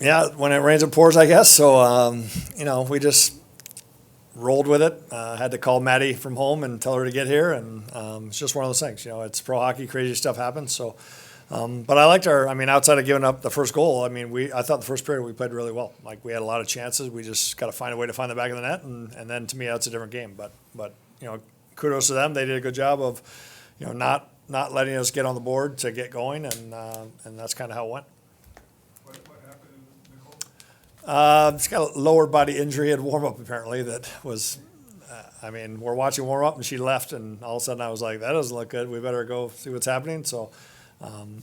Yeah, when it rains, it pours, I guess. So, we just rolled with it. Had to call Maddie from home and tell her to get here, and it's just one of those things. It's pro hockey, crazy stuff happens. So, but I liked our. I mean, outside of giving up the first goal, I thought the first period we played really well. Like we had a lot of chances. We just got to find a way to find the back of the net, and then to me, that's a different game. But kudos to them. They did a good job of, not letting us get on the board to get going, and that's kind of how it went. What happened to Nicole? She's got a lower body injury at warm up apparently. That was, we're watching warm up and she left, and all of a sudden I was like, that doesn't look good. We better go see what's happening. So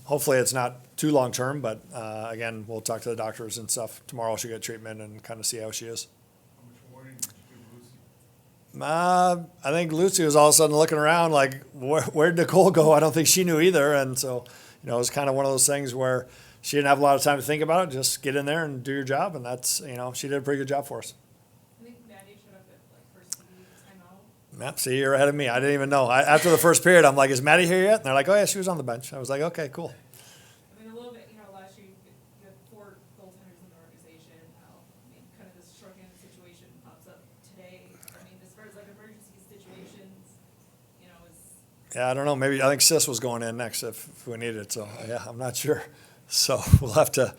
hopefully it's not too long term, but again, we'll talk to the doctors and stuff tomorrow. She'll get treatment and kind of see how she is. How much warning did you give Lucy? I think Lucy was all of a sudden looking around like, where'd Nicole go? I don't think she knew either. And so, it was kind of one of those things where she didn't have a lot of time to think about it. Just get in there and do your job. And that's, she did a pretty good job for us. I think Maddie showed up at first timeout. Yep, see, you're ahead of me. I didn't even know. After the first period, I'm like, is Maddie here yet? And they're like, oh, yeah, she was on the bench. I was like, okay, cool. A little bit, last year you had 4 goaltenders in the organization. Kind of this shorthanded situation pops up today. As far as emergency situations, Yeah, I don't know. Maybe I think Sis was going in next if we needed it. So yeah, I'm not sure. So we'll have to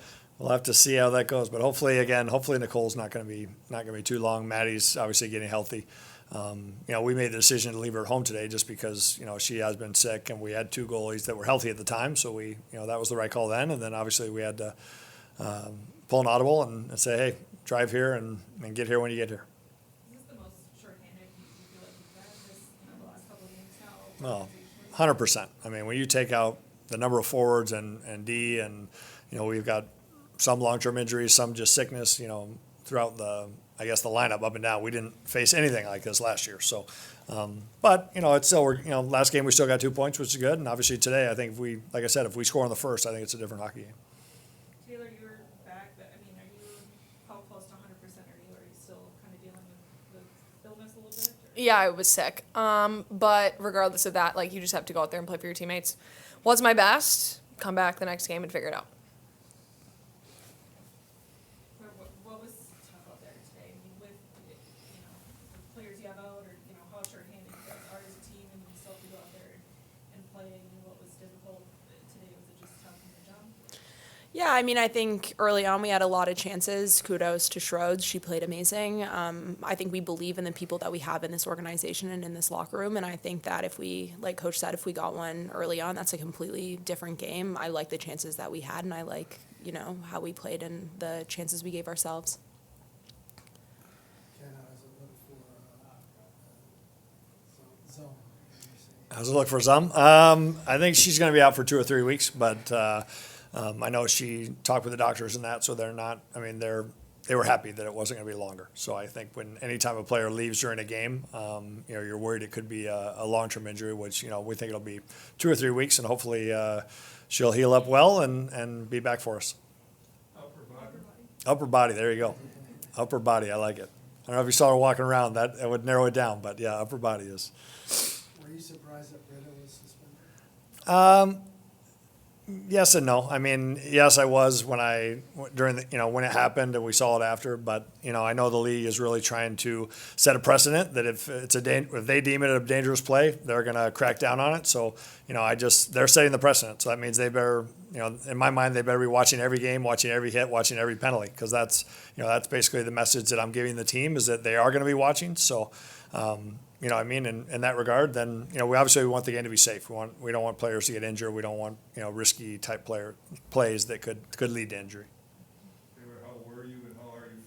see how that goes. But hopefully Nicole's not going to be too long. Maddie's obviously getting healthy. We made the decision to leave her at home today just because she has been sick, and we had 2 goalies that were healthy at the time. So we that was the right call then. And then obviously we had to pull an audible and say, hey, drive here and get here when you get here. is this the most shorthanded you feel like you've had this the last couple of games now? Well, 100%. When you take out the number of forwards and D, and we've got some long-term injuries, some just sickness, throughout the lineup up and down. We didn't face anything like this last year. So, but it's still last game we still got 2 points, which is good. And obviously today, I think if we score in the first, I think it's a different hockey game. Taylor, you're back, but are you how close to 100% are you? Are you still kind of dealing with the illness a little bit? Or? Yeah, I was sick. But regardless of that, you just have to go out there and play for your teammates. What's my best? Come back the next game and figure it out. What was tough out there today? With the players you have out, or how shorthanded you guys are as a team, and you still have to go out there and play. What was difficult today? Was it just tough in the jump? Yeah, I think early on we had a lot of chances. Kudos to Schroeds. She played amazing. I think we believe in the people that we have in this organization and in this locker room. And I think that if we, like Coach said, if we got one early on, that's a completely different game. I like the chances that we had, and I like, how we played and the chances we gave ourselves. How's it look for some? I think she's going to be out for 2 or 3 weeks, but I know she talked with the doctors and that, so they're not. They were happy that it wasn't going to be longer. So I think when anytime a player leaves during a game, you're worried it could be a long-term injury, which we think it'll be 2 or 3 weeks, and hopefully she'll heal up well and be back for us. Upper body. There you go. Upper body. I like it. I don't know if you saw her walking around. That would narrow it down, but yeah, upper body is. Were you surprised that Britta was suspended? Yes and no. Yes, I was when when it happened and we saw it after. But I know the league is really trying to set a precedent that if they deem it a dangerous play, they're going to crack down on it. So they're setting the precedent. So that means they better, in my mind, they better be watching every game, watching every hit, watching every penalty, because that's basically the message that I'm giving the team is that they are going to be watching. So. In that regard, then, we obviously want the game to be safe. We don't want players to get injured. We don't want, risky type plays that could lead to injury. Taylor, how were you and how are you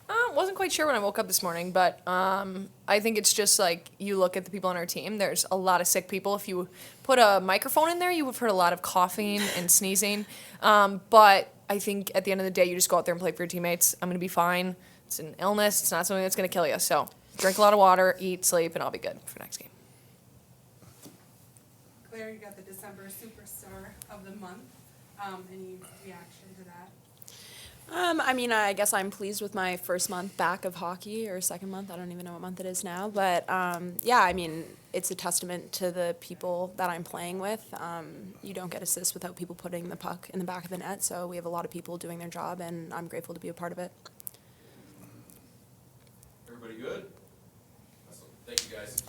feeling? Wasn't quite sure when I woke up this morning, but I think it's just you look at the people on our team. There's a lot of sick people. If you put a microphone in there, you would have heard a lot of coughing and sneezing. But I think at the end of the day, you just go out there and play for your teammates. I'm going to be fine. It's an illness. It's not something that's going to kill you. So drink a lot of water, eat, sleep, and I'll be good for next game. Claire, you got the December Superstar of the Month. Any reaction to that? I mean, I guess I'm pleased with my first month back of hockey, or second month. I don't even know what month it is now. But yeah, I mean, it's a testament to the people that I'm playing with. You don't get assists without people putting the puck in the back of the net. So we have a lot of people doing their job, and I'm grateful to be a part of it. Everybody good? Awesome. Thank you, guys.